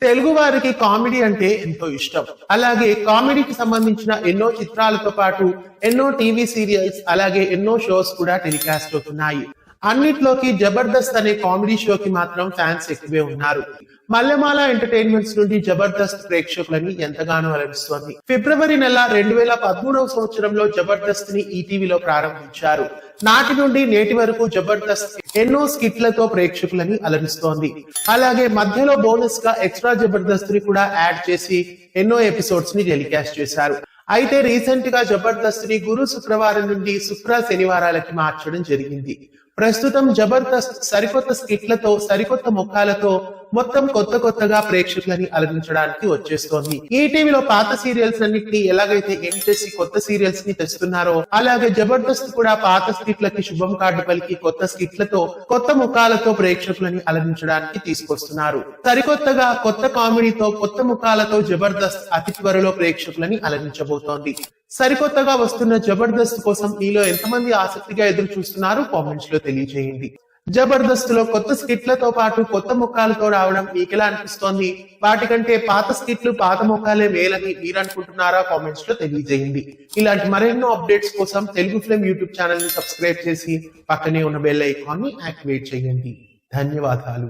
తెలుగు వారికి కామెడీ అంటే ఎంతో ఇష్టం. అలాగే కామెడీకి సంబంధించిన ఎన్నో చిత్రాలతో పాటు ఎన్నో టీవీ సీరియల్స్ అలాగే ఎన్నో షోస్ కూడా టెలికాస్ట్ అవుతున్నాయి. అన్నిట్లోకి జబర్దస్త్ అనే కామెడీ షోకి మాత్రం ఫ్యాన్స్ ఎక్కువే ఉన్నారు. మల్లెమాల ఎంటర్టైన్మెంట్స్ నుండి జబర్దస్త్ ప్రేక్షకులని ఎంతగానో అలరిస్తోంది. ఫిబ్రవరి నెల 2013వ సంవత్సరంలో జబర్దస్త్ ని ఈటీవీలో ప్రారంభించారు. నాటి నుండి నేటి వరకు జబర్దస్త్ ఎన్నో స్కిట్లతో ప్రేక్షకులని అలరిస్తోంది. అలాగే మధ్యలో బోనస్ గా ఎక్స్ట్రా జబర్దస్త్ ని కూడా యాడ్ చేసి ఎన్నో ఎపిసోడ్స్ ని టెలికాస్ట్ చేశారు. అయితే రీసెంట్ గా జబర్దస్త్ ని గురు శుక్రవారం నుండి శుక్ర శనివారాలకి మార్చడం జరిగింది. ప్రస్తుతం జబర్దస్త్ సరికొత్త స్కిట్లతో సరికొత్త ముఖాలతో మొత్తం కొత్తగా ప్రేక్షకులని అలరించడానికి వచ్చేస్తోంది. ఈటీవీలో పాత సీరియల్స్ అన్నిటిని ఎలాగైతే ఎండ్ చేసి కొత్త సీరియల్స్ ని తెస్తున్నారో అలాగే జబర్దస్త్ కూడా పాత స్కిట్లకి శుభం కార్డు పలికి కొత్త స్కిట్లతో కొత్త ముఖాలతో ప్రేక్షకులని అలరించడానికి తీసుకొస్తున్నారు. సరికొత్తగా కొత్త కామెడీతో కొత్త ముఖాలతో జబర్దస్త్ అతి త్వరలో ప్రేక్షకులని అలరించబోతోంది. సరికొత్తగా వస్తున్న జబర్దస్త్ కోసం మీలో ఎంతమంది ఆసక్తిగా ఎదురు చూస్తున్నారు కామెంట్స్ లో తెలియజేయండి. జబర్దస్త్ లో కొత్త స్కిట్లతో పాటు కొత్త ముఖాలతో రావడం మీకెలా అనిపిస్తోంది? వాటికంటే పాత స్కిట్లు పాత ముఖాలే మేలని మీరు అనుకుంటున్నారా? కామెంట్స్ లో తెలియజేయండి. ఇలాంటి మరెన్నో అప్డేట్స్ కోసం తెలుగు ఫిల్మ్ యూట్యూబ్ ఛానల్ ని సబ్స్క్రైబ్ చేసి పక్కనే ఉన్న బెల్ ఐకాన్ ని యాక్టివేట్ చేయండి. ధన్యవాదాలు.